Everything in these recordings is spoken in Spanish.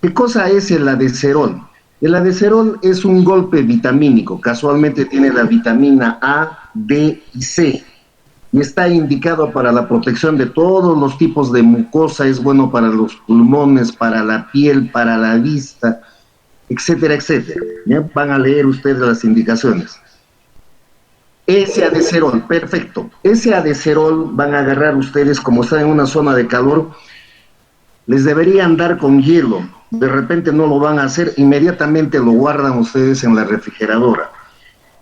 ¿Qué cosa es el adeserol? El adeserol es un golpe vitamínico, casualmente tiene la vitamina A, D y C, y está indicado para la protección de todos los tipos de mucosa, es bueno para los pulmones, para la piel, para la vista, etcétera, etcétera. ¿Ya? Van a leer ustedes las indicaciones. Ese adeserol, perfecto. Ese adeserol van a agarrar ustedes, como están en una zona de calor, les deberían dar con hielo. De repente no lo van a hacer, inmediatamente lo guardan ustedes en la refrigeradora.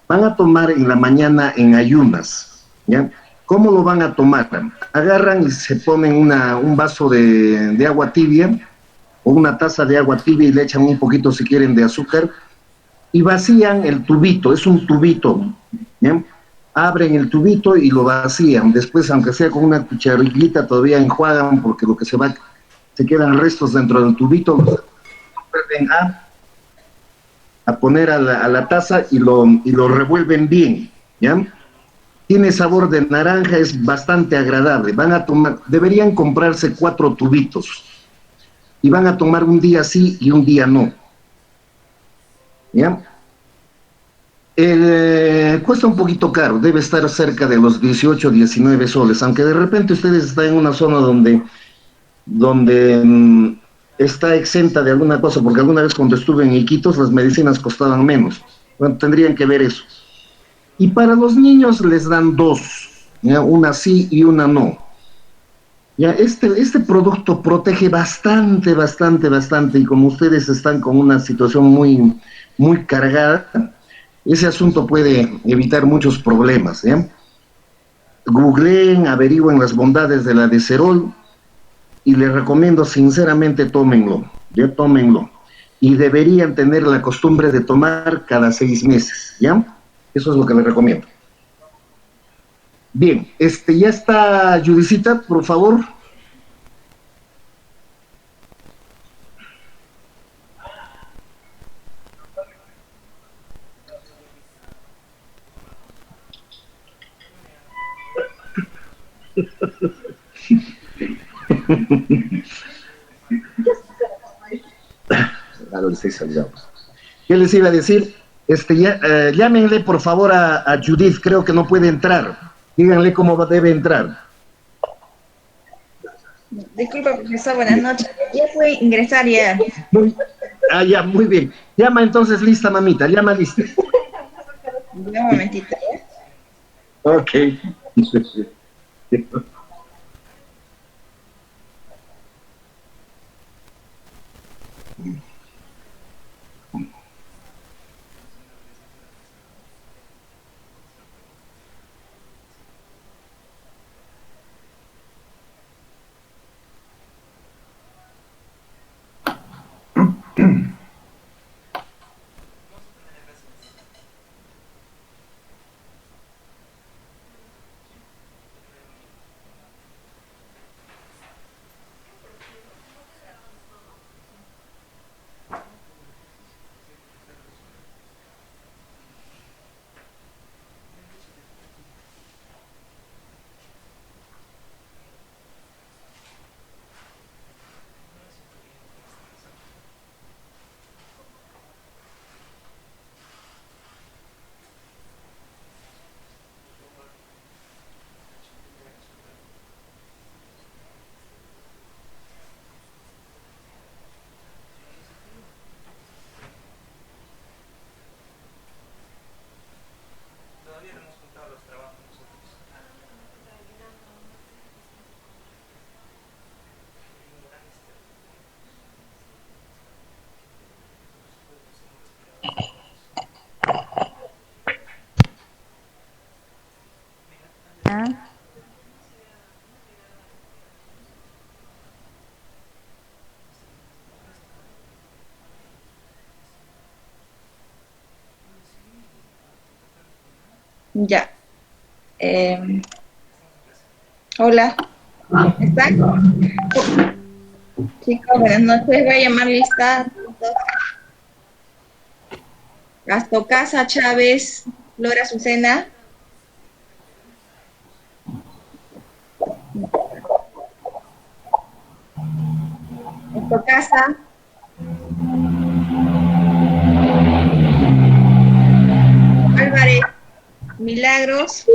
Van a tomar en la mañana en ayunas, ¿ya? ¿Cómo lo van a tomar? Agarran y se ponen un vaso de agua tibia o una taza de agua tibia y le echan un poquito, si quieren, de azúcar y vacían el tubito, es un tubito, ¿ya? Abren el tubito y lo vacían. Después, aunque sea con una cucharillita, todavía enjuagan porque lo que se quedan restos dentro del tubito, los vuelven a poner a la taza y lo revuelven bien, ¿ya? Tiene sabor de naranja, es bastante agradable. Van a tomar, deberían comprarse 4 tubitos y van a tomar un día sí y un día no, ¿ya? Cuesta un poquito caro, debe estar cerca de los 18, 19 soles, aunque de repente ustedes están en una zona donde está exenta de alguna cosa, porque alguna vez cuando estuve en Iquitos las medicinas costaban menos. Bueno, tendrían que ver eso. Y para los niños les dan dos, ¿ya? Una sí y una no. Ya, este producto protege bastante, bastante, bastante, y como ustedes están con una situación muy, muy cargada, ese asunto puede evitar muchos problemas, ¿ya? Googleen, averigüen las bondades de la deserol, y les recomiendo sinceramente tómenlo, ya tómenlo. Y deberían tener la costumbre de tomar cada 6 meses, ¿ya? Eso es lo que les recomiendo. Bien, ya está Judicita, por favor. A los 6 salgamos. ¿Qué les iba a decir? Llámenle por favor a Judith, creo que no puede entrar. Díganle cómo debe entrar. Disculpa, profesor, buenas noches. Ya fue ingresar ya. Ya, muy bien. Llama entonces lista, mamita, llama lista. Un momentito, ¿ya? Ok. Ya. Hola. ¿Está? Chicos, buenas noches. Voy a llamar lista. Gastocasa Chávez, Flora Azucena. Gastocasa, Álvarez Milagros.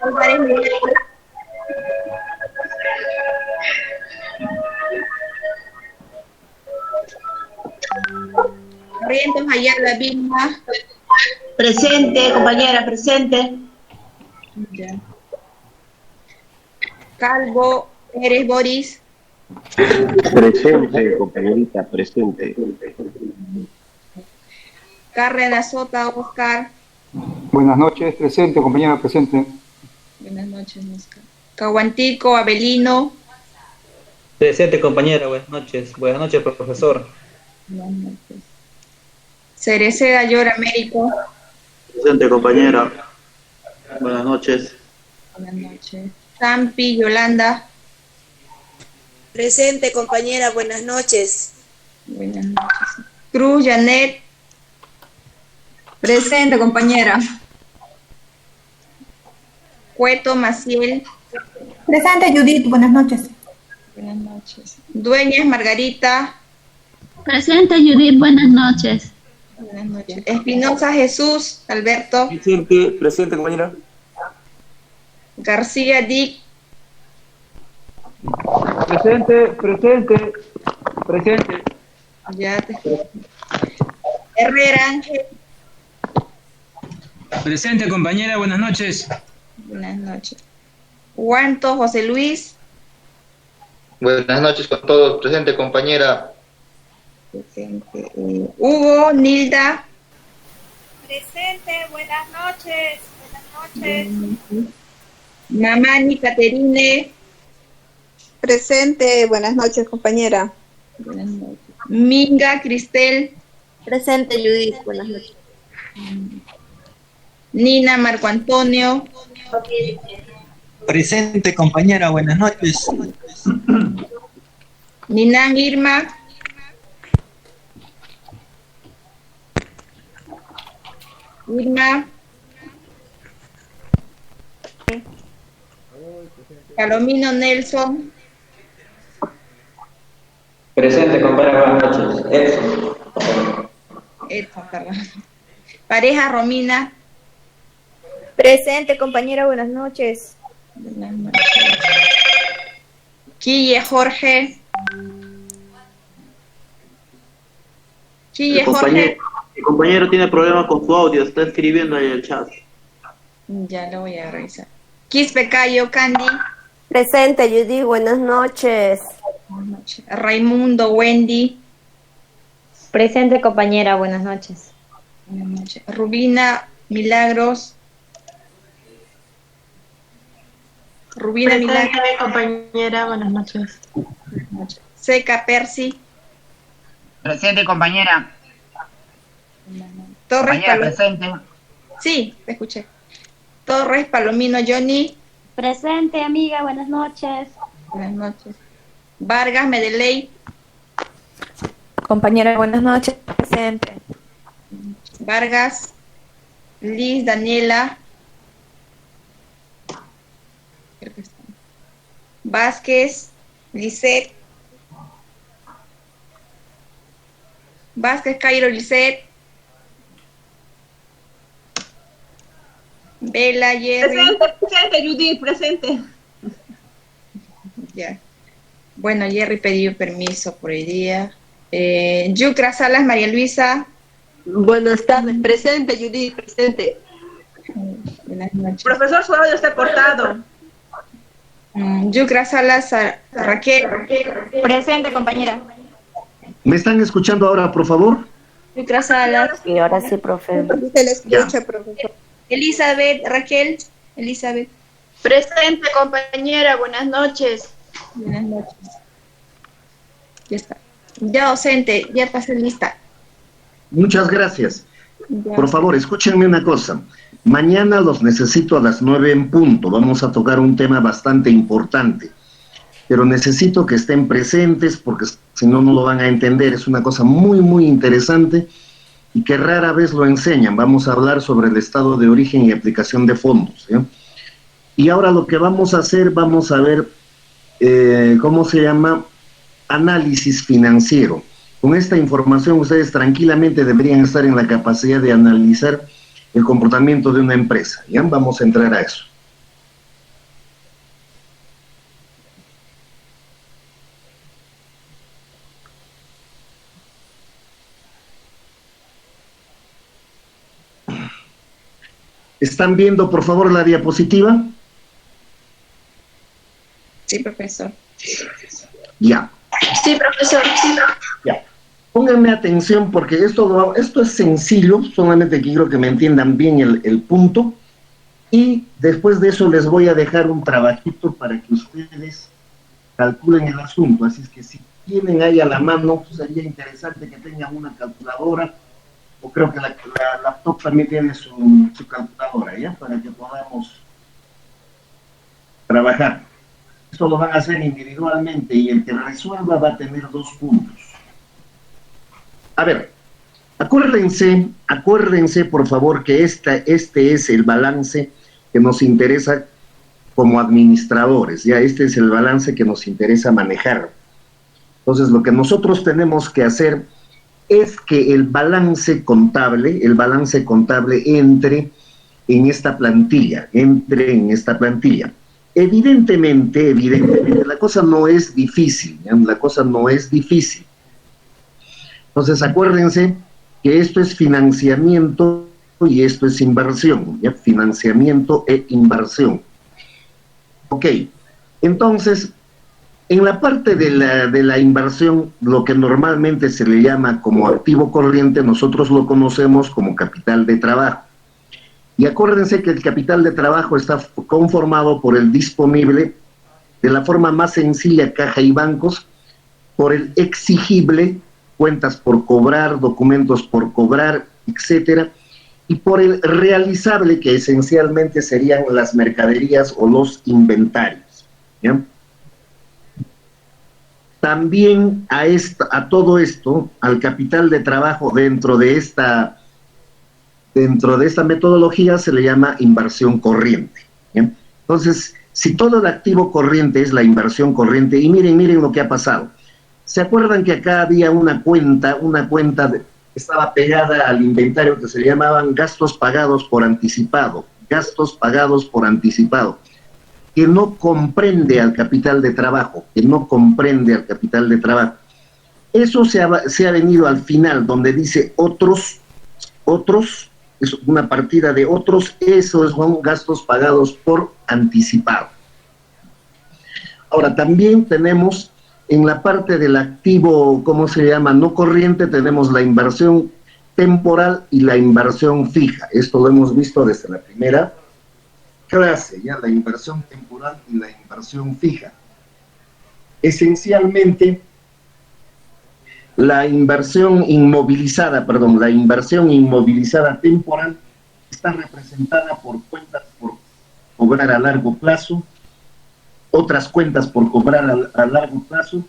Álvarez Milagros. Corrientes Ayala Vilma. Presente, compañera, presente. Ya. Calvo Pérez Boris. Presente, compañerita, presente. Carrera Sota Oscar. Buenas noches, presente, compañera, presente. Buenas noches, Oscar. Cahuantico Abelino. Presente, compañera, buenas noches. Buenas noches, profesor. Buenas noches. Cereceda Yor Américo. Presente, compañera. Buenas noches. Buenas noches. Zampi Yolanda. Presente, compañera, buenas noches. Buenas noches. Cruz Janet. Presente, compañera. Cueto Maciel. Presente, Judith, buenas noches. Buenas noches. Dueñas Margarita. Presente, Judith, buenas noches. Buenas noches. Espinosa Jesús Alberto. Presente, compañera. García Dick. Presente. Ya te... Herrera Ángel. Presente, compañera, buenas noches. Buenas noches. Guanto José Luis. Buenas noches con todos. Presente, compañera. Presente. Hugo Nilda. Presente, buenas noches. Buenas noches. Mamani Caterine. Presente, buenas noches, compañera. Buenas noches. Minga Cristel. Presente, Judith, buenas noches. Nina Marco Antonio. Presente, compañera, buenas noches. Ninan Irma. Irma. Palomino Nelson. Presente, compañera, buenas noches. Edson. Edson, perdón. Pareja Romina. Presente, compañera, buenas noches. Buenas noches. Quille Jorge. Quille Jorge. El compañero tiene problemas con su audio, está escribiendo ahí el chat. Ya lo voy a revisar. Quispe Cayo Candy. Presente, Judith, buenas noches. Buenas noches. Raimundo Wendy. Presente, compañera, buenas noches. Buenas noches. Rubina Milagros. Rubina Milagros. compañera, buenas noches. Buenas noches. Seca Percy. Presente, compañera. Torres Compañera, Palomino. presente. Sí, te escuché. Torres Palomino Johnny. Presente, amiga, buenas noches. Buenas noches. Vargas Medeley. Compañera, buenas noches, presente. Vargas. Liz Daniela. Creo que está. Vázquez. Lisette. Vázquez Cairo Lisette. Vela Jerry. Presente, Judith, presente. Ya. Bueno, Jerry pidió permiso por hoy día. Yucra Salas María Luisa. Buenas tardes, presente, Judith, presente. Buenas noches. Profesor, su audio está cortado. Yucra Salas Raquel. Presente, compañera. ¿Me están escuchando ahora, por favor? Yucra Salas. Y ahora sí, profe. Se le escucha, profesor. Elizabeth Raquel. Elizabeth. Presente, compañera, buenas noches. Buenas noches. Ya está. Ya docente, ya pasé lista. Muchas gracias. Ya. Por favor, escúchenme una cosa. Mañana los necesito a las 9 en punto. Vamos a tocar un tema bastante importante. Pero necesito que estén presentes porque si no, no lo van a entender. Es una cosa muy, muy interesante y que rara vez lo enseñan. Vamos a hablar sobre el estado de origen y aplicación de fondos, ¿eh? Y ahora lo que vamos a hacer, vamos a ver ¿cómo se llama? Análisis financiero. Con esta información ustedes tranquilamente deberían estar en la capacidad de analizar el comportamiento de una empresa. ¿Ya? Vamos a entrar a eso. ¿Están viendo, por favor, la diapositiva? Sí, profesor. Ya. Sí, profesor. Ya. Pónganme atención porque esto es sencillo, solamente quiero que me entiendan bien el punto. Y después de eso les voy a dejar un trabajito para que ustedes calculen el asunto. Así es que si tienen ahí a la mano, sería interesante que tengan una calculadora. O creo que la laptop también tiene su calculadora, ¿ya? Para que podamos trabajar. Esto lo van a hacer individualmente y el que resuelva va a tener 2 puntos. A ver, acuérdense por favor que este es el balance que nos interesa como administradores, ya este es el balance que nos interesa manejar. Entonces lo que nosotros tenemos que hacer es que el balance contable entre en esta plantilla, Evidentemente, la cosa no es difícil, Entonces, acuérdense que esto es financiamiento y esto es inversión, ¿ya? Financiamiento e inversión. Ok, entonces, en la parte de la inversión, lo que normalmente se le llama como activo corriente, nosotros lo conocemos como capital de trabajo. Y acuérdense que el capital de trabajo está conformado por el disponible, de la forma más sencilla, caja y bancos, por el exigible, cuentas por cobrar, documentos por cobrar, etcétera, y por el realizable, que esencialmente serían las mercaderías o los inventarios, ¿ya? También a todo esto, al capital de trabajo dentro de esta metodología se le llama inversión corriente, ¿bien? Entonces, si todo el activo corriente es la inversión corriente, y miren lo que ha pasado. ¿Se acuerdan que acá había una cuenta estaba pegada al inventario que se le llamaban gastos pagados por anticipado, que no comprende al capital de trabajo, Eso se ha venido al final, donde dice otros, es una partida de otros, esos son gastos pagados por anticipado. Ahora, también tenemos en la parte del activo, ¿cómo se llama? No corriente, tenemos la inversión temporal y la inversión fija. Esto lo hemos visto desde la primera clase, ya la inversión temporal y la inversión fija. Esencialmente, la inversión inmovilizada temporal está representada por cuentas por cobrar a largo plazo, otras cuentas por cobrar a largo plazo,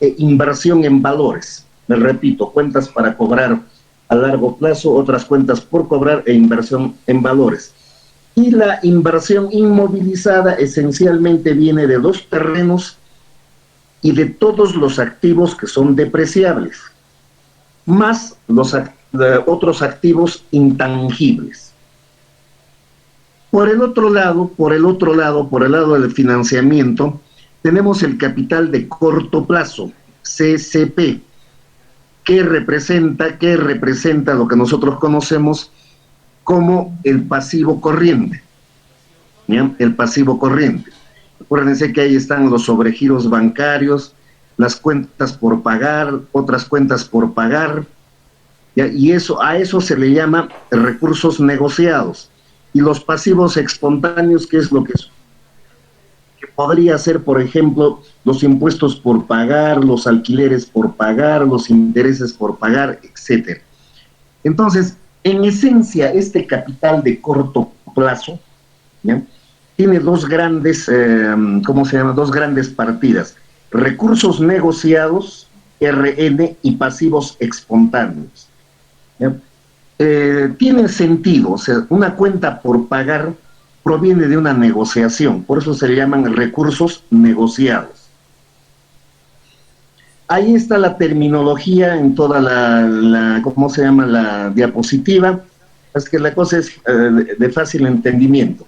e inversión en valores. Me repito, cuentas para cobrar a largo plazo, otras cuentas por cobrar e inversión en valores. Y la inversión inmovilizada esencialmente viene de los terrenos y de todos los activos que son depreciables, más los otros activos intangibles. Por el lado del financiamiento, tenemos el capital de corto plazo, CCP, que representa lo que nosotros conocemos como el pasivo corriente. ¿Ya? El pasivo corriente. Acuérdense que ahí están los sobregiros bancarios, las cuentas por pagar, otras cuentas por pagar, ¿ya? Y a eso se le llama recursos negociados. Y los pasivos espontáneos, ¿qué es lo que es? Que podría ser, por ejemplo, los impuestos por pagar, los alquileres por pagar, los intereses por pagar, etcétera. Entonces, en esencia, este capital de corto plazo, ¿ya? Tiene dos grandes partidas: recursos negociados, RN, y pasivos espontáneos. ¿Ya? Tiene sentido, o sea, una cuenta por pagar proviene de una negociación, por eso se le llaman recursos negociados. Ahí está la terminología en toda ¿cómo se llama? La diapositiva. Es que la cosa es de fácil entendimiento.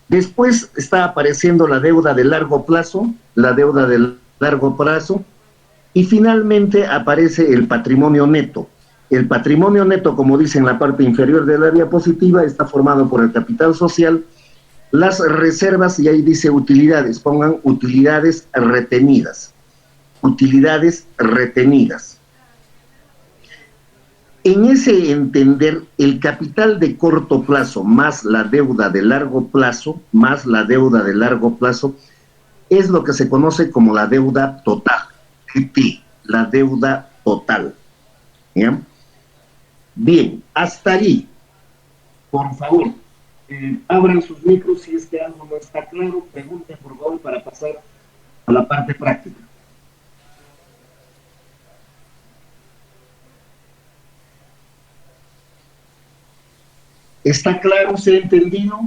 Después está apareciendo la deuda de largo plazo, y finalmente aparece el patrimonio neto. El patrimonio neto, como dice en la parte inferior de la diapositiva, está formado por el capital social, las reservas, y ahí dice utilidades, pongan utilidades retenidas. Utilidades retenidas. En ese entender, el capital de corto plazo más la deuda de largo plazo, es lo que se conoce como la deuda total, la deuda total. ¿Ya? Bien, hasta ahí. Por favor, abran sus micros si es que algo no está claro, pregunten por favor para pasar a la parte práctica. ¿Está claro? ¿Se ha entendido?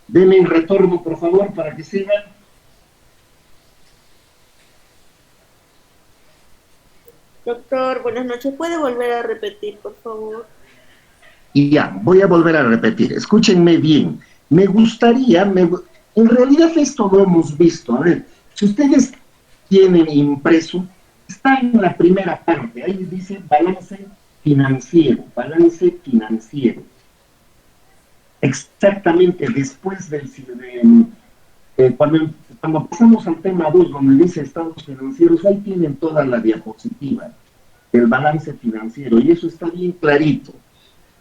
Denme un retorno, por favor, para que sigan. Doctor, buenas noches. ¿Puede volver a repetir, por favor? Y ya, voy a volver a repetir. Escúchenme bien. Me gustaría, en realidad esto lo hemos visto. A ver, si ustedes tienen impreso, está en la primera parte. Ahí dice balance financiero. Exactamente después cuando pasamos al tema 2, donde dice estados financieros, ahí tienen toda la diapositiva del balance financiero, y eso está bien clarito.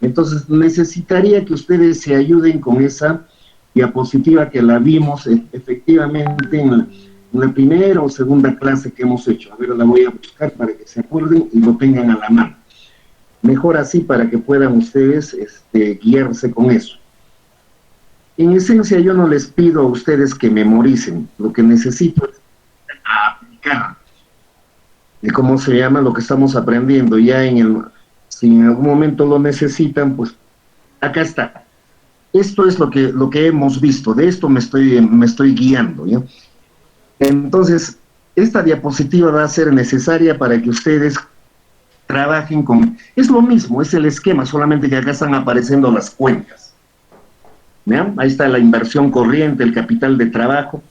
Entonces, necesitaría que ustedes se ayuden con esa diapositiva que la vimos efectivamente en la primera o segunda clase que hemos hecho. A ver, la voy a buscar para que se acuerden y lo tengan a la mano. Mejor así para que puedan ustedes guiarse con eso. En esencia, yo no les pido a ustedes que memoricen. Lo que necesito es aplicar. ¿Cómo se llama? Lo que estamos aprendiendo. Ya si en algún momento lo necesitan, pues acá está. Esto es lo que hemos visto. De esto me estoy guiando, ¿ya? Entonces, esta diapositiva va a ser necesaria para que ustedes trabajen con... Es lo mismo, es el esquema, solamente que acá están apareciendo las cuentas. ¿Vean? Ahí está la inversión corriente, el capital de trabajo.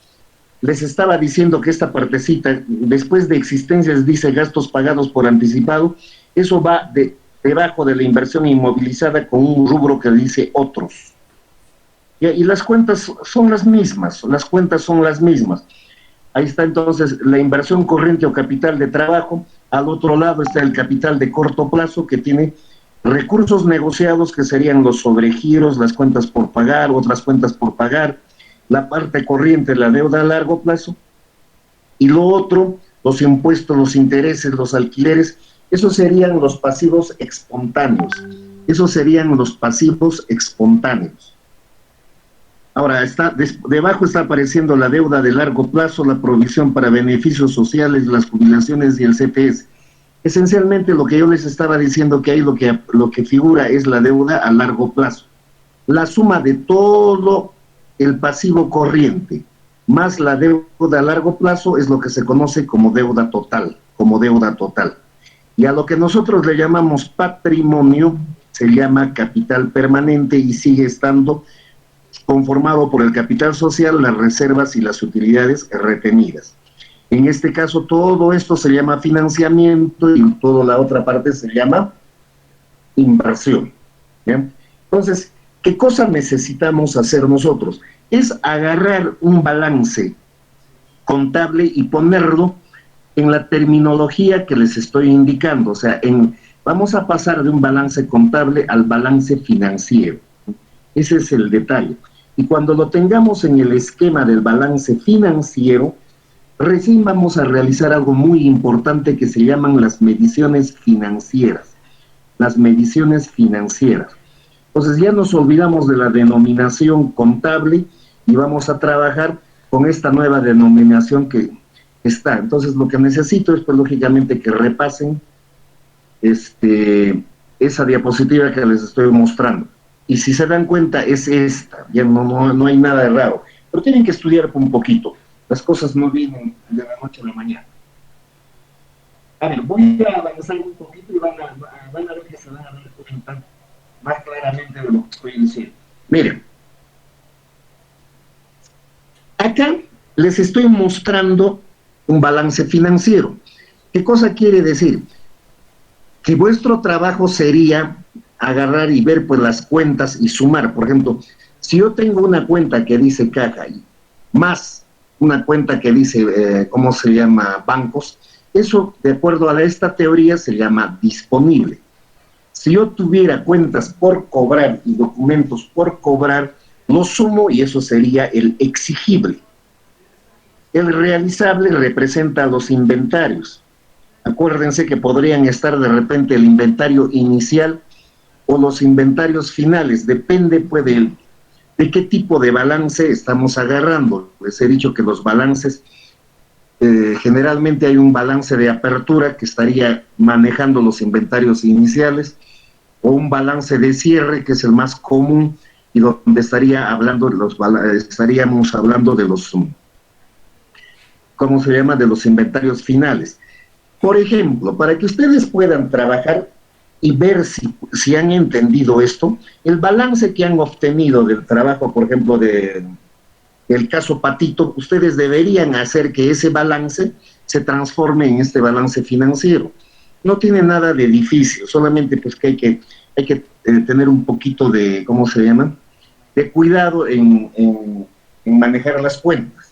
Les estaba diciendo que esta partecita, después de existencias, dice gastos pagados por anticipado, eso va debajo de la inversión inmovilizada con un rubro que dice otros. Y las cuentas son las mismas, Ahí está entonces la inversión corriente o capital de trabajo. Al otro lado está el capital de corto plazo, que tiene recursos negociados, que serían los sobregiros, las cuentas por pagar, otras cuentas por pagar, la parte corriente, la deuda a largo plazo, y lo otro, los impuestos, los intereses, los alquileres, esos serían los pasivos espontáneos. Ahora, debajo está apareciendo la deuda de largo plazo, la provisión para beneficios sociales, las jubilaciones y el CPS. Esencialmente lo que yo les estaba diciendo, que ahí lo que figura es la deuda a largo plazo. La suma de todo el pasivo corriente más la deuda a largo plazo es lo que se conoce como deuda total. Y a lo que nosotros le llamamos patrimonio se llama capital permanente y sigue estando conformado por el capital social, las reservas y las utilidades retenidas. En este caso, todo esto se llama financiamiento y toda la otra parte se llama inversión. ¿Bien? Entonces, ¿qué cosa necesitamos hacer nosotros? Es agarrar un balance contable y ponerlo en la terminología que les estoy indicando. O sea, vamos a pasar de un balance contable al balance financiero. Ese es el detalle. Y cuando lo tengamos en el esquema del balance financiero, recién vamos a realizar algo muy importante que se llaman las mediciones financieras. Entonces ya nos olvidamos de la denominación contable y vamos a trabajar con esta nueva denominación que está. Entonces lo que necesito es, pues, lógicamente, que repasen esa diapositiva que les estoy mostrando. Y si se dan cuenta, es esta, ya no hay nada de raro. Pero tienen que estudiar un poquito. Las cosas no vienen de la noche a la mañana. A ver, voy a avanzar un poquito y van a ver que se van a dar cuenta más claramente de lo que estoy diciendo. Miren, acá les estoy mostrando un balance financiero. ¿Qué cosa quiere decir? Que vuestro trabajo sería agarrar y ver pues las cuentas y sumar. Por ejemplo, si yo tengo una cuenta que dice caja y más una cuenta que dice, ¿cómo se llama? Bancos, eso de acuerdo a esta teoría se llama disponible. Si yo tuviera cuentas por cobrar y documentos por cobrar, lo sumo y eso sería el exigible. El realizable representa los inventarios. Acuérdense que podrían estar de repente el inventario inicial o los inventarios finales, depende pues de qué tipo de balance estamos agarrando. Les he dicho que los balances, generalmente hay un balance de apertura que estaría manejando los inventarios iniciales, o un balance de cierre que es el más común y donde estaríamos hablando de los, ¿cómo se llama?, de los inventarios finales. Por ejemplo, para que ustedes puedan trabajar y ver si han entendido esto, el balance que han obtenido del trabajo, por ejemplo, del caso Patito, ustedes deberían hacer que ese balance se transforme en este balance financiero. No tiene nada de difícil, solamente pues que hay que tener un poquito de, ¿cómo se llama?, de cuidado en manejar las cuentas.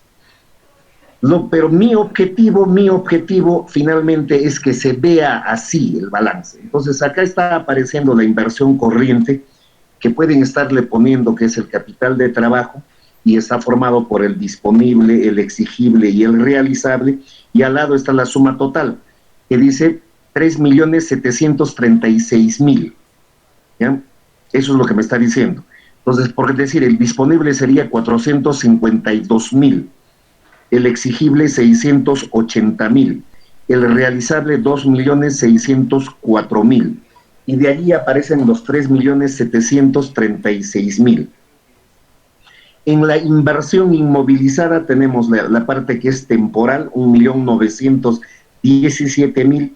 Pero mi objetivo finalmente es que se vea así el balance. Entonces acá está apareciendo la inversión corriente, que pueden estarle poniendo que es el capital de trabajo, y está formado por el disponible, el exigible y el realizable, y al lado está la suma total, que dice 3.736.000. ¿Ya? Eso es lo que me está diciendo. Entonces, por decir, el disponible sería 452.000, el exigible 680.000, el realizable 2.604.000, y de allí aparecen los 3.736.000. En la inversión inmovilizada tenemos la parte que es temporal, 1.917.000,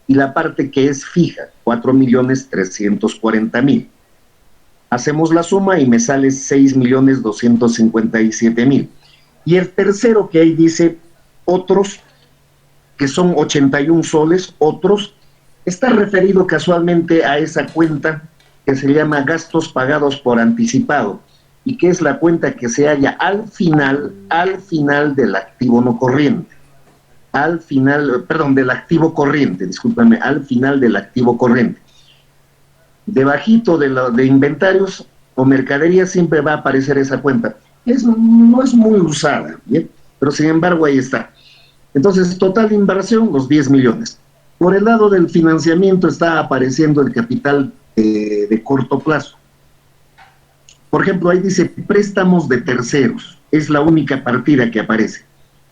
y la parte que es fija, 4.340.000. Hacemos la suma y me sale 6.257.000. Y el tercero que ahí dice otros, que son 81 soles, otros, está referido casualmente a esa cuenta que se llama gastos pagados por anticipado, y que es la cuenta que se halla al final del activo no corriente. Del activo corriente, discúlpame, al final del activo corriente. Debajito de inventarios o mercadería siempre va a aparecer esa cuenta. No es muy usada, ¿bien? Pero sin embargo ahí está. Entonces, total inversión, los 10 millones. Por el lado del financiamiento está apareciendo el capital de corto plazo. Por ejemplo, ahí dice préstamos de terceros. Es la única partida que aparece.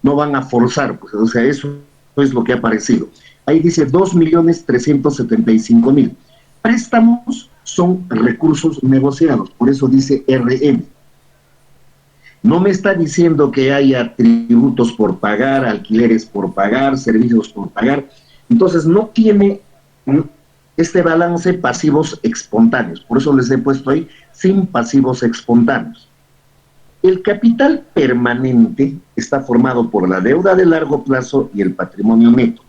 No van a forzar, pues, o sea, eso es lo que ha aparecido. Ahí dice 2.375.000. Préstamos son recursos negociados, por eso dice RM. No me está diciendo que haya tributos por pagar, alquileres por pagar, servicios por pagar. Entonces no tiene este balance pasivos espontáneos. Por eso les he puesto ahí sin pasivos espontáneos. El capital permanente está formado por la deuda de largo plazo y el patrimonio neto.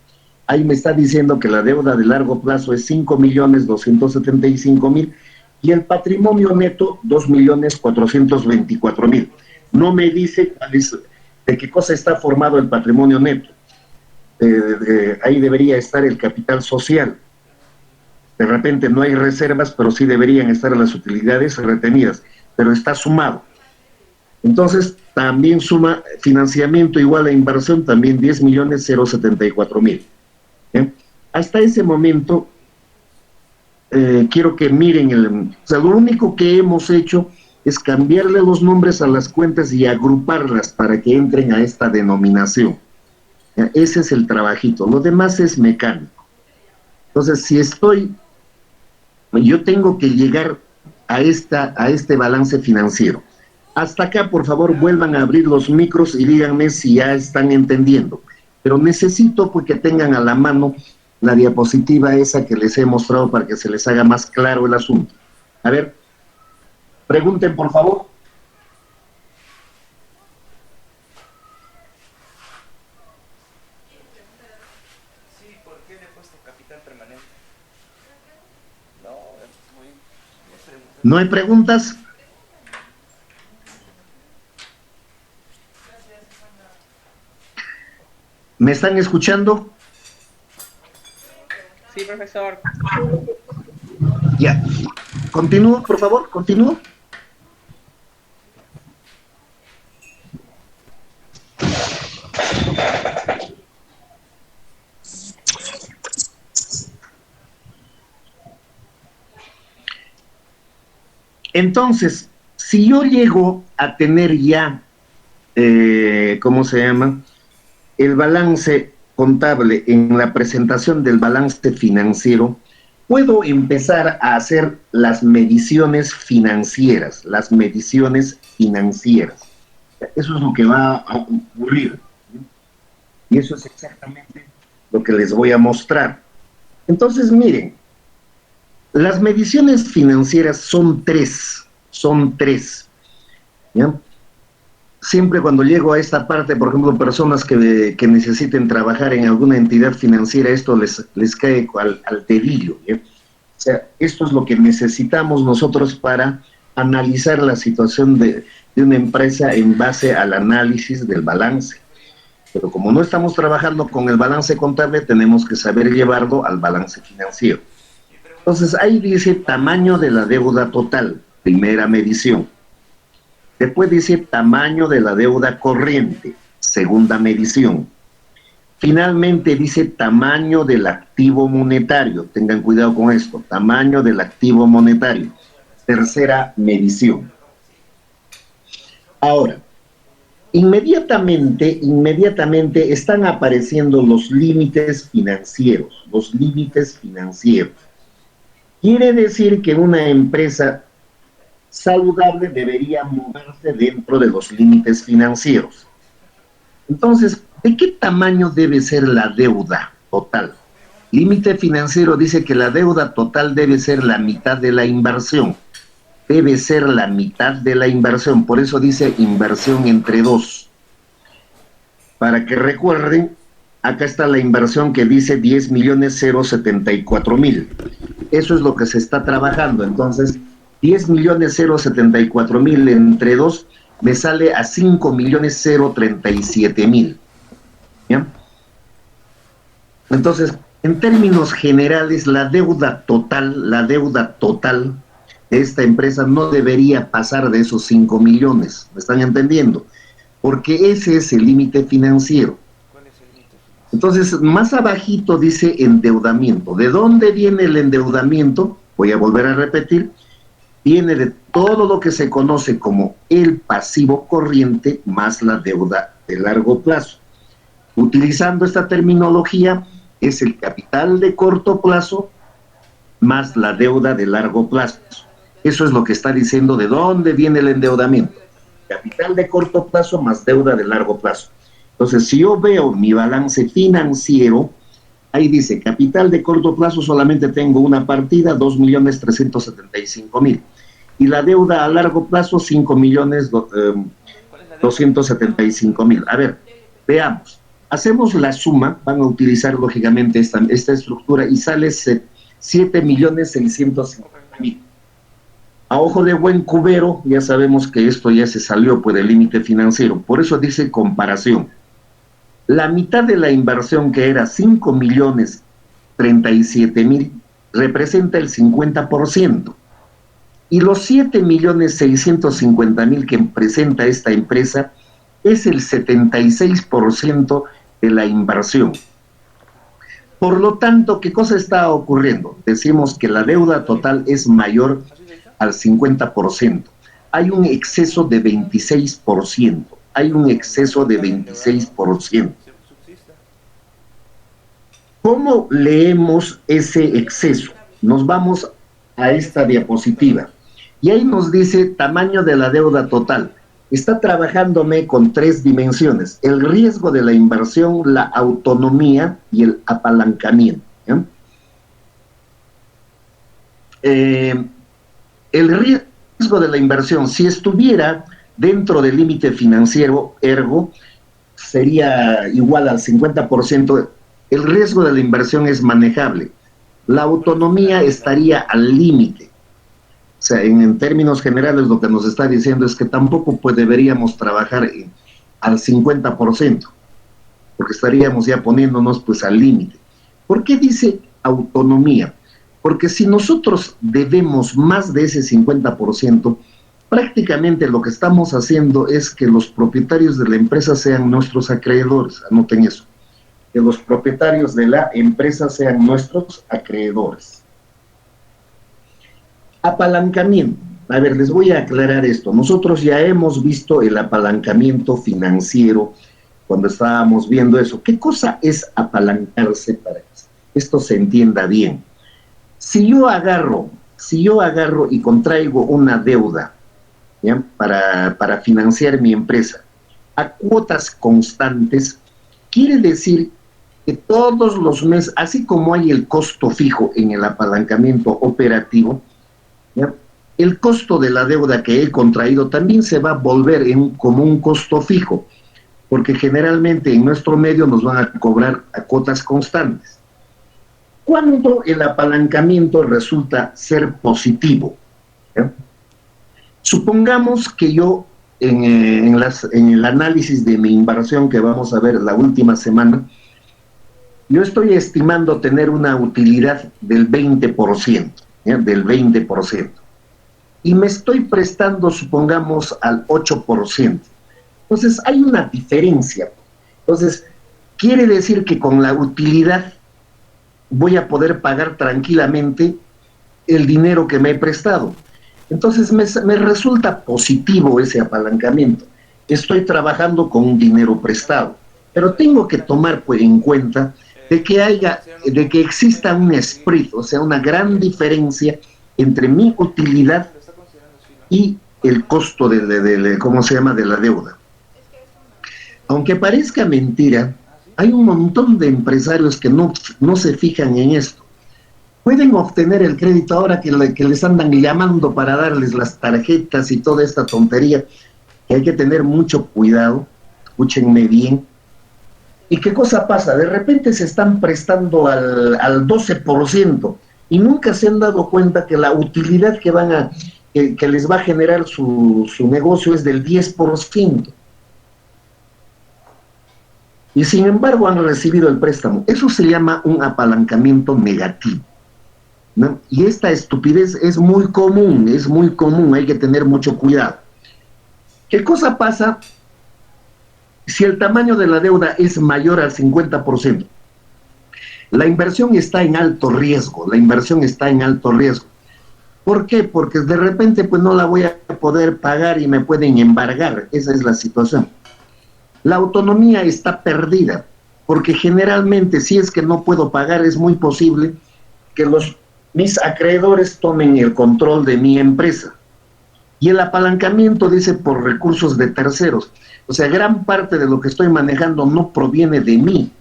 Ahí me está diciendo que la deuda de largo plazo es 5.275.000 y el patrimonio neto 2.424.000. No me dice de qué cosa está formado el patrimonio neto. Ahí debería estar el capital social. De repente no hay reservas, pero sí deberían estar las utilidades retenidas, pero está sumado. Entonces, también suma financiamiento igual a inversión, también 10.074.000. Hasta ese momento, quiero que miren, o sea, lo único que hemos hecho es cambiarle los nombres a las cuentas y agruparlas para que entren a esta denominación. Ese es el trabajito, lo demás es mecánico. Entonces, yo tengo que llegar a este balance financiero. Hasta acá, por favor, vuelvan a abrir los micros y díganme si ya están entendiendo. Pero necesito pues, que tengan a la mano la diapositiva esa que les he mostrado para que se les haga más claro el asunto. A ver, pregunten, por favor. Sí, ¿por qué le he puesto capital permanente? ¿No hay preguntas? ¿Me están escuchando? Sí, profesor. Ya. Continúo, por favor, continúo. Entonces, si yo llego a tener ya, ¿cómo se llama?, el balance contable en la presentación del balance financiero, puedo empezar a hacer las mediciones financieras, Eso es lo que va a ocurrir. Y eso es exactamente lo que les voy a mostrar. Entonces, miren, las mediciones financieras son tres, ¿ya? Siempre cuando llego a esta parte, por ejemplo, personas que necesiten trabajar en alguna entidad financiera, esto les cae al dedillo, ¿ya? O sea, esto es lo que necesitamos nosotros para analizar la situación de una empresa en base al análisis del balance. Pero como no estamos trabajando con el balance contable, tenemos que saber llevarlo al balance financiero. Entonces, ahí dice tamaño de la deuda total, primera medición. Después dice tamaño de la deuda corriente, segunda medición. Finalmente dice tamaño del activo monetario, tengan cuidado con esto, tamaño del activo monetario, tercera medición. Ahora, inmediatamente están apareciendo los límites financieros, Quiere decir que una empresa saludable debería moverse dentro de los límites financieros. Entonces, ¿de qué tamaño debe ser la deuda total? Límite financiero dice que la deuda total debe ser la mitad de la inversión. Por eso dice inversión entre dos. Para que recuerden, acá está la inversión que dice 10.074.000. Eso es lo que se está trabajando. Entonces, 10.074.000 entre 2 me sale a 5.037.000. ¿Ya? Entonces, en términos generales, la deuda total de esta empresa no debería pasar de esos 5 millones. ¿Me están entendiendo? Porque ese es el límite financiero. Entonces, más abajito dice endeudamiento. ¿De dónde viene el endeudamiento? Voy a volver a repetir. Viene de todo lo que se conoce como el pasivo corriente más la deuda de largo plazo. Utilizando esta terminología, es el capital de corto plazo más la deuda de largo plazo. Eso es lo que está diciendo de dónde viene el endeudamiento. Capital de corto plazo más deuda de largo plazo. Entonces, si yo veo mi balance financiero, ahí dice, capital de corto plazo solamente tengo una partida, 2.375.000. Y la deuda a largo plazo, 5.275.000. A ver, veamos. Hacemos la suma, van a utilizar lógicamente esta estructura y sale 7.650.000. A ojo de buen cubero, ya sabemos que esto ya se salió pues del límite financiero. Por eso dice comparación. La mitad de la inversión, que era 5.037.000, representa el 50%. Y los 7.650.000 que presenta esta empresa es el 76% de la inversión. Por lo tanto, ¿qué cosa está ocurriendo? Decimos que la deuda total es mayor al 50%. Hay un exceso de 26%. ¿Cómo leemos ese exceso? Nos vamos a esta diapositiva. Y ahí nos dice tamaño de la deuda total. está trabajándome con 3 dimensiones: el riesgo de la inversión, la autonomía y el apalancamiento. ¿Ya? El riesgo de la inversión, si estuviera dentro del límite financiero, ergo, sería igual al 50%, el riesgo de la inversión es manejable. La autonomía estaría al límite. O sea, en términos generales lo que nos está diciendo es que tampoco deberíamos trabajar al 50%, porque estaríamos ya poniéndonos pues al límite. ¿Por qué dice autonomía? Porque si nosotros debemos más de ese 50%, prácticamente lo que estamos haciendo es que los propietarios de la empresa sean nuestros acreedores. Anoten eso, que los propietarios de la empresa sean nuestros acreedores. Apalancamiento. A ver, les voy a aclarar esto. Nosotros ya hemos visto el apalancamiento financiero cuando estábamos viendo eso. ¿Qué cosa es apalancarse para que esto se entienda bien? Si yo agarro y contraigo una deuda, ¿ya?, para financiar mi empresa a cuotas constantes, quiere decir que todos los meses, así como hay el costo fijo en el apalancamiento operativo, ¿ya?, el costo de la deuda que he contraído también se va a volver como un costo fijo, porque generalmente en nuestro medio nos van a cobrar a cuotas constantes. Cuando el apalancamiento resulta ser positivo, ¿ya?, supongamos que yo en el análisis de mi inversión que vamos a ver la última semana, yo estoy estimando tener una utilidad del 20%, ¿ya?, del 20%. Y me estoy prestando, supongamos, al 8%. Entonces, hay una diferencia. Entonces, quiere decir que con la utilidad voy a poder pagar tranquilamente el dinero que me he prestado. Entonces, me resulta positivo ese apalancamiento. Estoy trabajando con un dinero prestado. Pero tengo que tomar pues, en cuenta de que exista un spread, o sea, una gran diferencia entre mi utilidad y el costo ¿cómo se llama?, de la deuda. Aunque parezca mentira, hay un montón de empresarios que no se fijan en esto. Pueden obtener el crédito ahora que les andan llamando para darles las tarjetas y toda esta tontería, que hay que tener mucho cuidado, escúchenme bien. ¿Y qué cosa pasa? De repente se están prestando al 12% y nunca se han dado cuenta que la utilidad que les va a generar su negocio es del 10%. Y sin embargo han recibido el préstamo. Eso se llama un apalancamiento negativo, ¿no? Y esta estupidez es muy común, hay que tener mucho cuidado. ¿Qué cosa pasa si el tamaño de la deuda es mayor al 50%? La inversión está en alto riesgo, ¿Por qué? Porque de repente pues no la voy a poder pagar y me pueden embargar. Esa es la situación. La autonomía está perdida, porque generalmente si es que no puedo pagar, es muy posible que mis acreedores tomen el control de mi empresa. Y el apalancamiento dice por recursos de terceros. O sea, gran parte de lo que estoy manejando no proviene de mí,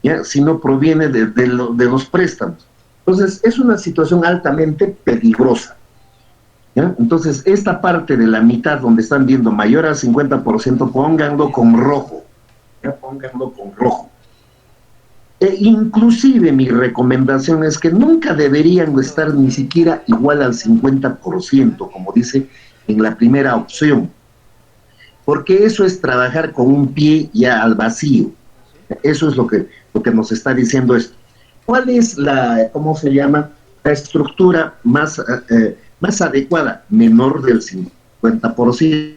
¿ya?, sino proviene de los préstamos. Entonces, es una situación altamente peligrosa, ¿ya? Entonces, esta parte de la mitad donde están viendo mayor al 50%, pónganlo con rojo, ¿ya?, pónganlo con rojo. Inclusive mi recomendación es que nunca deberían estar ni siquiera igual al 50%, como dice en la primera opción, porque eso es trabajar con un pie ya al vacío. Eso es lo que nos está diciendo esto. ¿Cuál es la estructura más adecuada? Menor del 50%.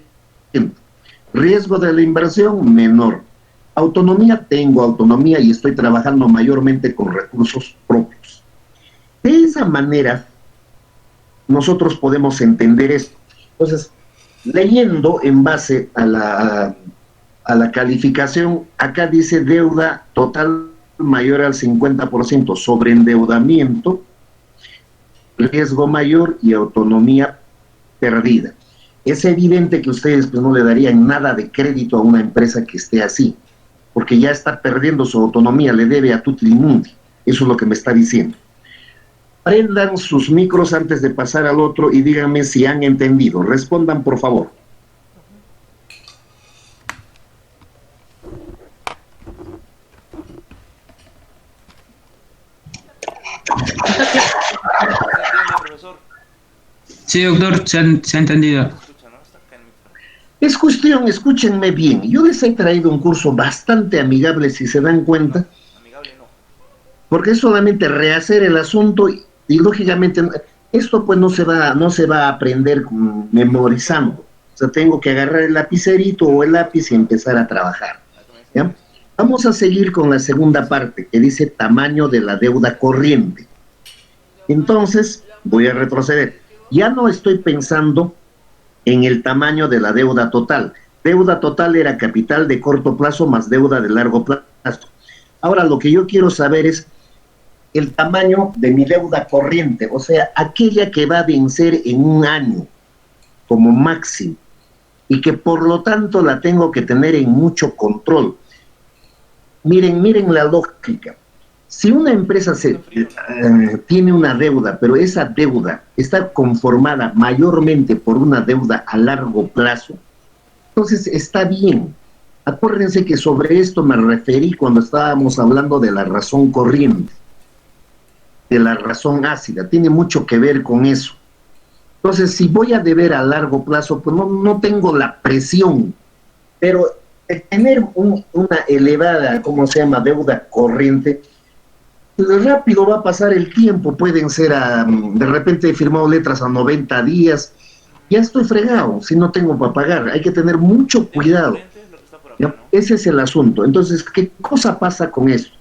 Riesgo de la inversión, menor. Autonomía, tengo autonomía y estoy trabajando mayormente con recursos propios. De esa manera, nosotros podemos entender esto. Entonces, leyendo en base a la calificación, acá dice deuda total mayor al 50%, sobreendeudamiento, riesgo mayor y autonomía perdida. es evidente que ustedes pues, no le darían nada de crédito a una empresa que esté así, porque ya está perdiendo su autonomía, le debe a tutti mundi. Eso es lo que me está diciendo. Prendan sus micros antes de pasar al otro y díganme si han entendido. Respondan, por favor. Sí, doctor, se ha entendido. Es cuestión, escúchenme bien, yo les he traído un curso bastante amigable, si se dan cuenta, porque es solamente rehacer el asunto y lógicamente esto pues no se va a aprender memorizando, o sea, tengo que agarrar el lapicerito o el lápiz y empezar a trabajar, ¿ya? Vamos a seguir con la segunda parte, que dice tamaño de la deuda corriente. Entonces, voy a retroceder. Ya no estoy pensando en el tamaño de la deuda total. Deuda total era capital de corto plazo más deuda de largo plazo. Ahora, lo que yo quiero saber es el tamaño de mi deuda corriente, o sea, aquella que va a vencer en un año como máximo y que por lo tanto la tengo que tener en mucho control. Miren la lógica. Si una empresa tiene una deuda, pero esa deuda está conformada mayormente por una deuda a largo plazo, entonces está bien. Acuérdense que sobre esto me referí cuando estábamos hablando de la razón corriente, de la razón ácida, tiene mucho que ver con eso. Entonces, si voy a deber a largo plazo, pues no tengo la presión, pero el tener una elevada, ¿cómo se llama?, deuda corriente, rápido va a pasar el tiempo, pueden ser, de repente he firmado letras a 90 días, ya estoy fregado, si no tengo para pagar, hay que tener mucho cuidado, ¿ya? Ese es el asunto. Entonces, ¿qué cosa pasa con eso?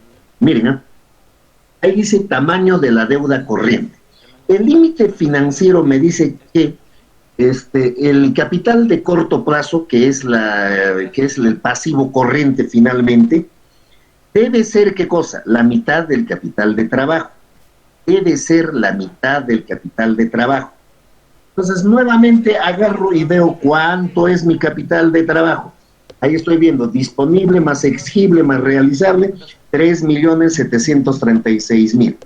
Miren, ahí dice tamaño de la deuda corriente. El límite financiero me dice que el capital de corto plazo, que es el pasivo corriente finalmente, debe ser, ¿qué cosa? La mitad del capital de trabajo. Debe ser la mitad del capital de trabajo. Entonces, nuevamente agarro y veo cuánto es mi capital de trabajo. Ahí estoy viendo disponible más exigible más realizable, 3.736.000.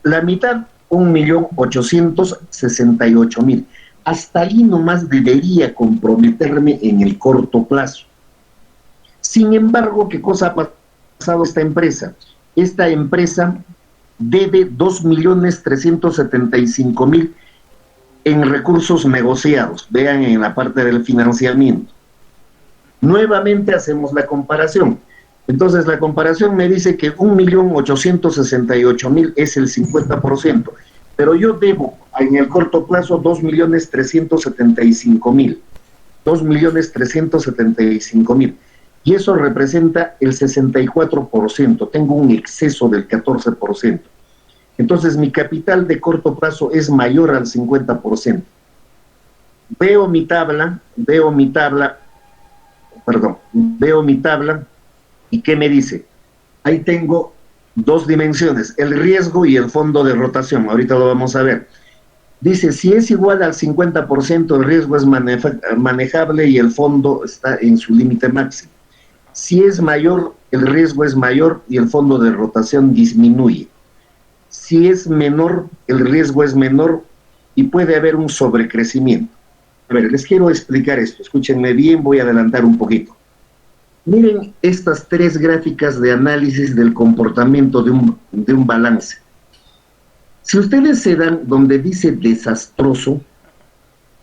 La mitad, 1.868.000. Hasta ahí nomás debería comprometerme en el corto plazo. Sin embargo, ¿qué cosa ha pasado esta empresa? Esta empresa debe 2.375.000 en recursos negociados. Vean en la parte del financiamiento. Nuevamente hacemos la comparación. Entonces la comparación me dice que 1.868.000 es el 50%, pero yo debo en el corto plazo 2.375.000. 2.375.000. Y eso representa el 64%. Tengo un exceso del 14%. Entonces mi capital de corto plazo es mayor al 50%. Veo mi tabla, ¿y qué me dice? Ahí tengo dos dimensiones, el riesgo y el fondo de rotación, ahorita lo vamos a ver. Dice, si es igual al 50%, el riesgo es manejable y el fondo está en su límite máximo. Si es mayor, el riesgo es mayor y el fondo de rotación disminuye. Si es menor, el riesgo es menor y puede haber un sobrecrecimiento. A ver, les quiero explicar esto, escúchenme bien, voy a adelantar un poquito. Miren estas tres gráficas de análisis del comportamiento de un balance. Si ustedes se dan donde dice desastroso,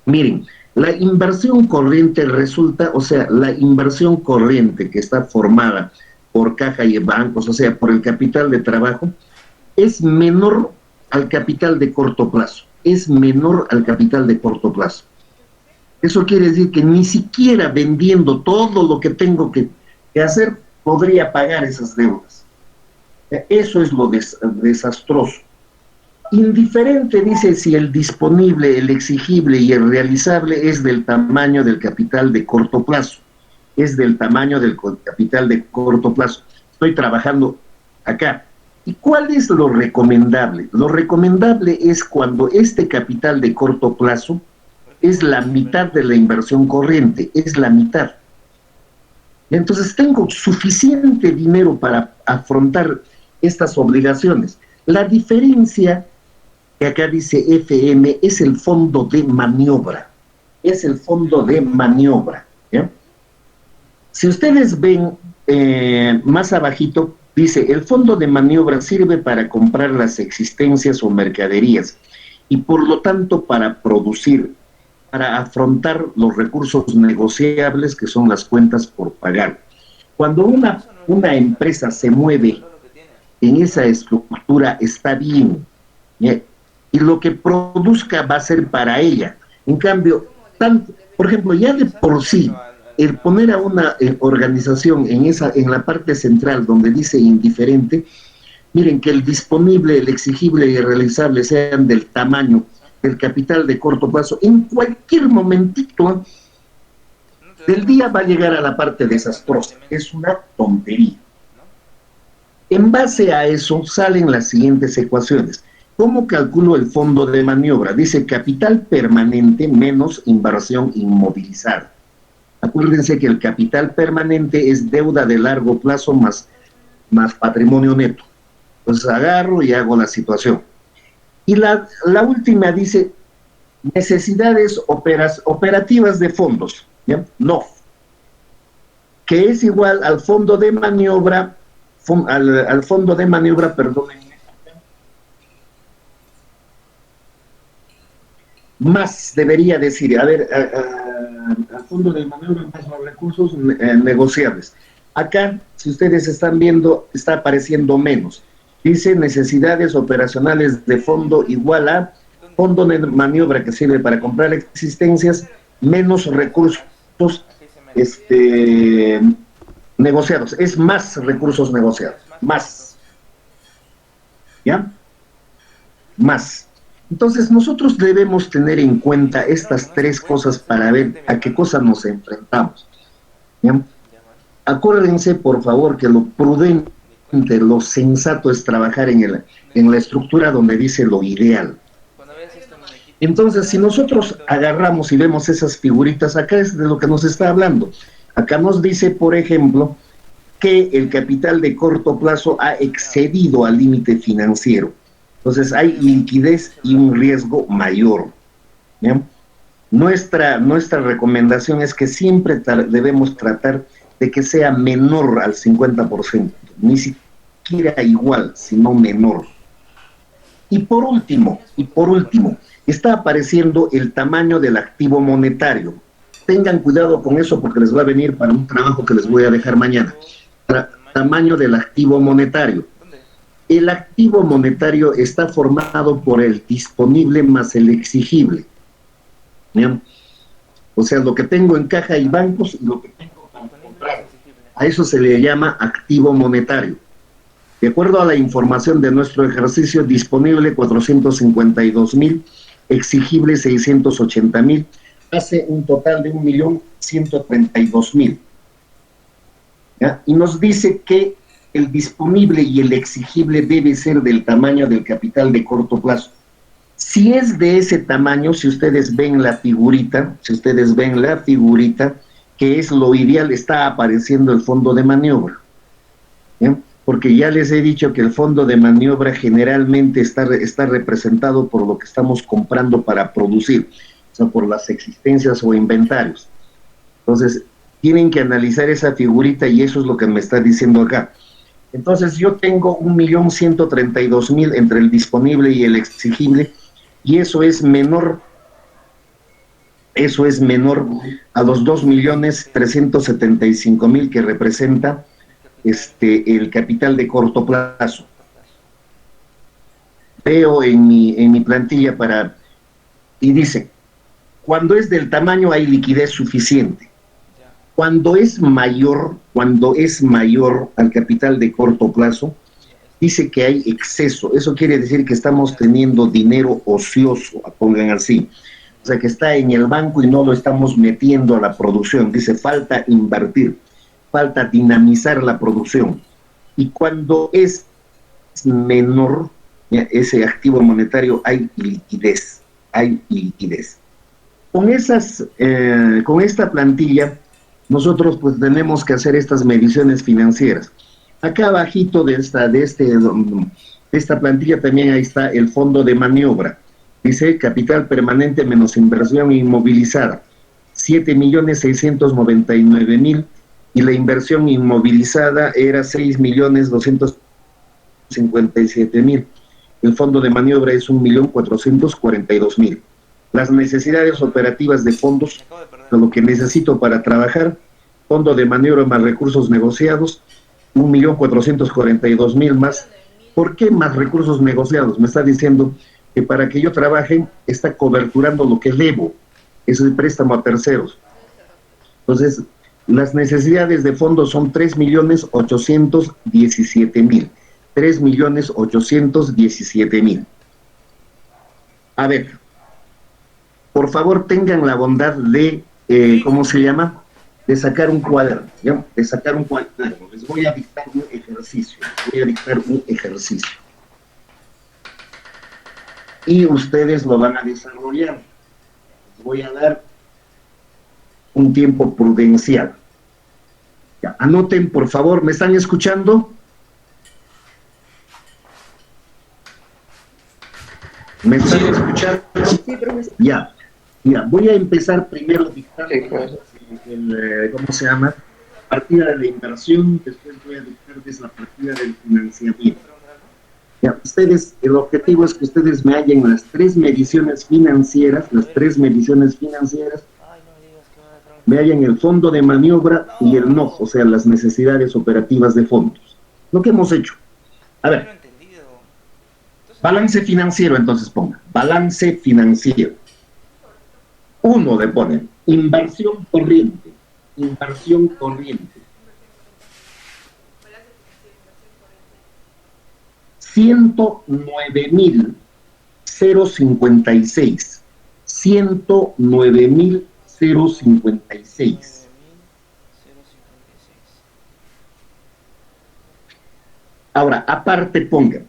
miren, la inversión corriente resulta, o sea, la inversión corriente que está formada por caja y bancos, o sea, por el capital de trabajo, es menor al capital de corto plazo, es menor al capital de corto plazo. Eso quiere decir que ni siquiera vendiendo todo lo que tengo que hacer, podría pagar esas deudas. Eso es lo desastroso. Indiferente, dice, si el disponible, el exigible y el realizable es del tamaño del capital de corto plazo. Es del tamaño del capital de corto plazo. Estoy trabajando acá. ¿Y cuál es lo recomendable? Lo recomendable es cuando este capital de corto plazo es la mitad de la inversión corriente, es la mitad. Entonces tengo suficiente dinero para afrontar estas obligaciones. La diferencia que acá dice FM es el fondo de maniobra. Es el fondo de maniobra. ¿Ya? Si ustedes ven más abajito, dice, el fondo de maniobra sirve para comprar las existencias o mercaderías y por lo tanto para producir, para afrontar los recursos negociables que son las cuentas por pagar. Cuando una empresa se mueve en esa estructura está bien, ¿ya? Y lo que produzca va a ser para ella. En cambio, por ejemplo, ya de por sí, el poner a una organización en la parte central donde dice indiferente, miren que el disponible, el exigible y el realizable sean del tamaño del capital de corto plazo, en cualquier momentito del día va a llegar a la parte desastrosa. Es una tontería. En base a eso salen las siguientes ecuaciones. ¿Cómo calculo el fondo de maniobra? Dice capital permanente menos inversión inmovilizada. Acuérdense que el capital permanente es deuda de largo plazo más patrimonio neto. Entonces agarro y hago la situación. Y la última dice necesidades operativas de fondos, ¿ya? No. Que es igual al fondo de maniobra, al fondo de maniobra, perdónenme, más debería decir, a ver, al fondo de maniobra más los recursos negociables. Acá, si ustedes están viendo, está apareciendo menos. Dice necesidades operacionales de fondo igual a fondo de maniobra que sirve para comprar existencias menos recursos negociados. Es más recursos negociados. Más. ¿Ya? Más. Entonces nosotros debemos tener en cuenta estas tres cosas para ver a qué cosa nos enfrentamos. ¿Ya? Acuérdense, por favor, que lo prudente, lo sensato es trabajar en la estructura donde dice lo ideal. Entonces, si nosotros agarramos y vemos esas figuritas, acá es de lo que nos está hablando. Acá nos dice, por ejemplo, que el capital de corto plazo ha excedido al límite financiero. Entonces hay liquidez y un riesgo mayor. ¿Bien? Nuestra recomendación es que siempre debemos tratar de que sea menor al 50%, ni siquiera igual, sino menor. Y por último, está apareciendo el tamaño del activo monetario. Tengan cuidado con eso porque les va a venir para un trabajo que les voy a dejar mañana. Tamaño del activo monetario. El activo monetario está formado por el disponible más el exigible. ¿Bien? O sea, lo que tengo en caja y bancos y lo que tengo para comprar. A eso se le llama activo monetario. De acuerdo a la información de nuestro ejercicio, disponible 452,000, exigible 680,000, hace un total de 1.132.000. ¿Ya? Y nos dice que el disponible y el exigible debe ser del tamaño del capital de corto plazo. Si es de ese tamaño, si ustedes ven la figurita, que es lo ideal, está apareciendo el fondo de maniobra. ¿Ya? Porque ya les he dicho que el fondo de maniobra generalmente está representado por lo que estamos comprando para producir, o sea, por las existencias o inventarios. Entonces, tienen que analizar esa figurita y eso es lo que me está diciendo acá. Entonces yo tengo 1.132.000 entre el disponible y el exigible, y eso es menor a los 2.375.000 que representa el capital de corto plazo. Veo en mi plantilla y dice, cuando es del tamaño hay liquidez suficiente. Cuando es mayor al capital de corto plazo, dice que hay exceso. Eso quiere decir que estamos teniendo dinero ocioso, pongan así. O sea, que está en el banco y no lo estamos metiendo a la producción. Dice, falta invertir, falta dinamizar la producción. Y cuando es menor ese activo monetario, hay liquidez. Con esta plantilla, nosotros pues tenemos que hacer estas mediciones financieras. Acá abajito de esta plantilla también ahí está el fondo de maniobra. Dice capital permanente menos inversión inmovilizada, 7.699.000, y la inversión inmovilizada era 6.257.000. El fondo de maniobra es 1.442.000. Las necesidades operativas de fondos, lo que necesito para trabajar, fondo de maniobra más recursos negociados, 1.442.000 más. ¿Por qué más recursos negociados? Me está diciendo que para que yo trabaje está coberturando lo que debo, es el préstamo a terceros. Entonces, las necesidades de fondos son 3.817.000. 3.817.000. A ver, por favor tengan la bondad de, ¿cómo se llama? De sacar un cuaderno, ¿ya? De sacar un cuaderno. Les voy a dictar un ejercicio. Y ustedes lo van a desarrollar. Les voy a dar un tiempo prudencial. Ya, anoten, por favor, ¿me están escuchando? ¿Me están escuchando? Sí, profesor. Ya, voy a empezar primero a dictar ¿cómo se llama? Partida de la inversión, después voy a dictarles la partida del financiamiento. Ya, ustedes, el objetivo es que ustedes me hallen las tres mediciones financieras, me hallan el fondo de maniobra y el NOF, o sea, las necesidades operativas de fondos. Lo que hemos hecho. A ver, balance financiero, entonces ponga, balance financiero. 1 le ponen, inversión corriente. 109.056. 109.056. Ahora, aparte pongan,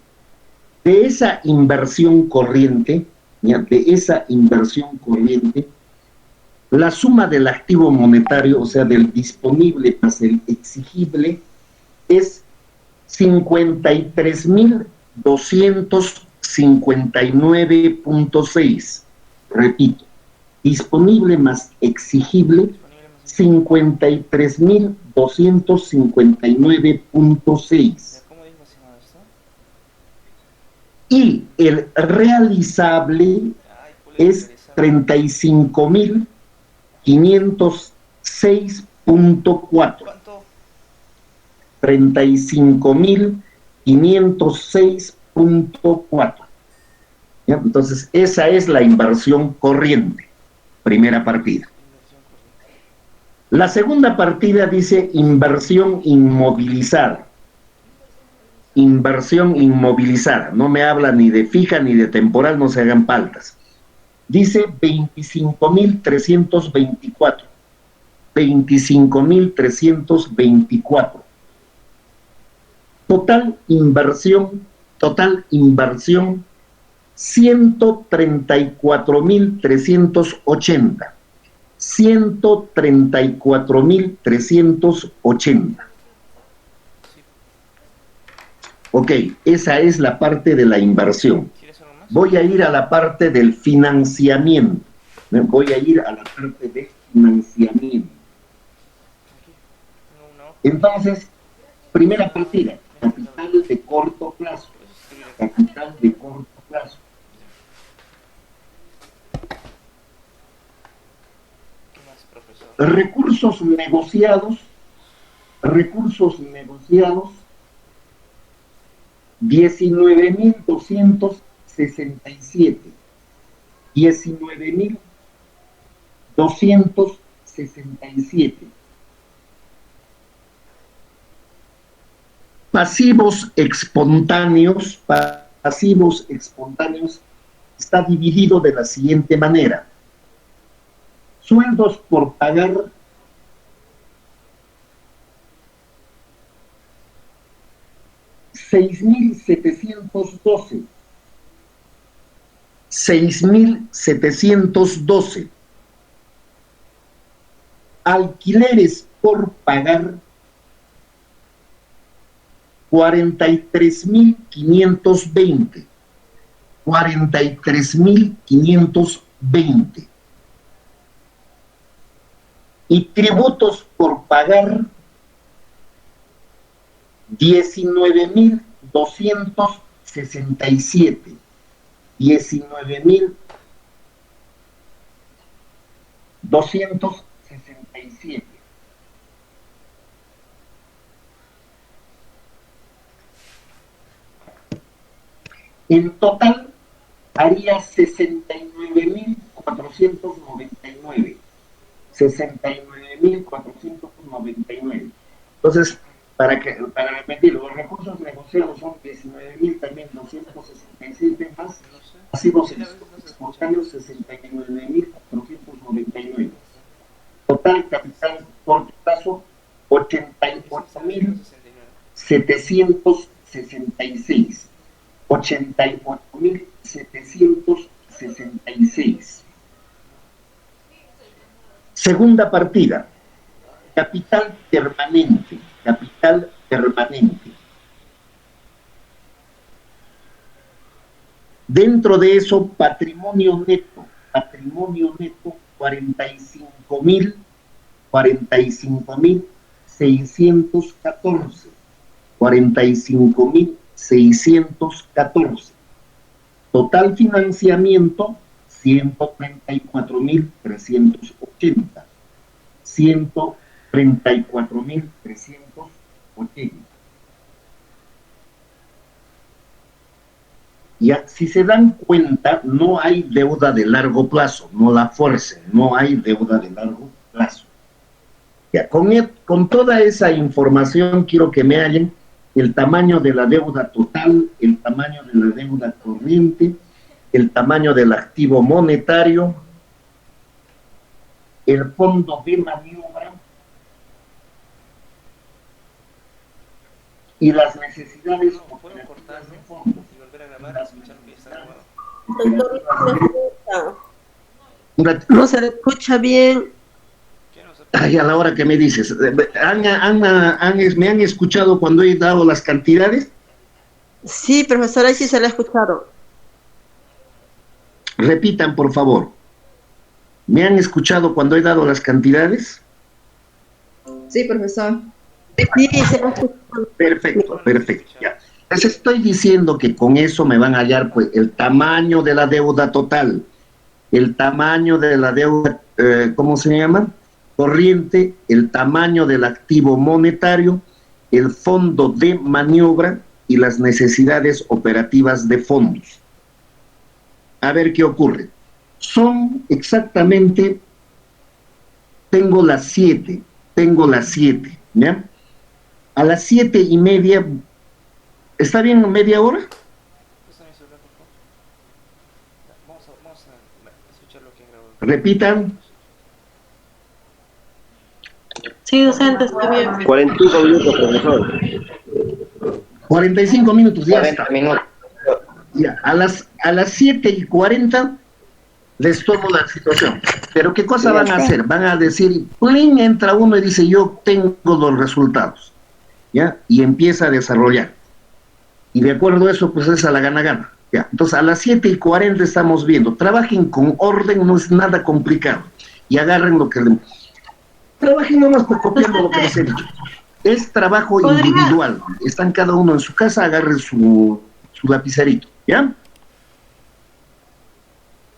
de esa inversión corriente, la suma del activo monetario, o sea, del disponible más el exigible, es 53.259.6. Repito, disponible más exigible, 53.259.6. Y el realizable es 35.506.4. 35.506.4. Entonces, esa es la inversión corriente, primera partida. La segunda partida dice inversión inmovilizada. Inversión inmovilizada, no me habla ni de fija ni de temporal, no se hagan paltas. Dice 25.324. 25.324. Total inversión 134.380. 134.380. Ok, esa es la parte de la inversión. Voy a ir a la parte del financiamiento. Entonces, primera partida, capital de corto plazo. Recursos negociados, 19.267. 19.267. Pasivos espontáneos está dividido de la siguiente manera. Sueldos por pagar, $6.712. alquileres por pagar 43.520. 43.520. Y tributos por pagar 19.267. 19.267. En total haría 69.499. 69.499. Entonces, para repetir, los recursos negociados son 19.000 también 267 más pasivos espontáneos 69.499. Total capital corto plazo 88.766. 88.766. Segunda partida, capital permanente, capital permanente. Dentro de eso, patrimonio neto 45.614. 45.614. Total financiamiento 134.380. 134.380. Ya, si se dan cuenta, no hay deuda de largo plazo, no la fuercen, no hay deuda de largo plazo. Ya, con toda esa información quiero que me hallen el tamaño de la deuda total, el tamaño de la deuda corriente, el tamaño del activo monetario, el fondo de maniobra y las necesidades operativas de fondos. No se le escucha bien. Ay, a la hora que me dices, ¿me han escuchado cuando he dado las cantidades? Sí, profesor, ahí sí se le ha escuchado. Repitan, por favor. ¿Me han escuchado cuando he dado las cantidades? Sí, profesor. Sí, se le ha escuchado. Perfecto, perfecto. Ya. Les estoy diciendo que con eso me van a hallar pues, el tamaño de la deuda total, el tamaño de la deuda, ¿cómo se llama? Corriente, el tamaño del activo monetario, el fondo de maniobra y las necesidades operativas de fondos. A ver qué ocurre. Son exactamente, tengo las 7, ¿ya? A las 7:30, ¿está bien media hora? Repitan. Sí, docente, está bien. 45 minutos, profesor. 45 minutos, ya 40 está. minutos. Ya, a las 7:40 les tomo la situación. Pero ¿qué cosa van a hacer? Van a decir, ¡plin! Entra uno y dice, yo tengo los resultados, ¿ya? Y empieza a desarrollar. Y de acuerdo a eso, pues es a la gana-gana, ¿ya? Entonces, a las 7:40 estamos viendo. Trabajen con orden, no es nada complicado. Y agarren lo que le... Trabajen nomás por copiando lo que les he dicho. Es trabajo individual. Están cada uno en su casa, agarren su lapicerito, ¿ya?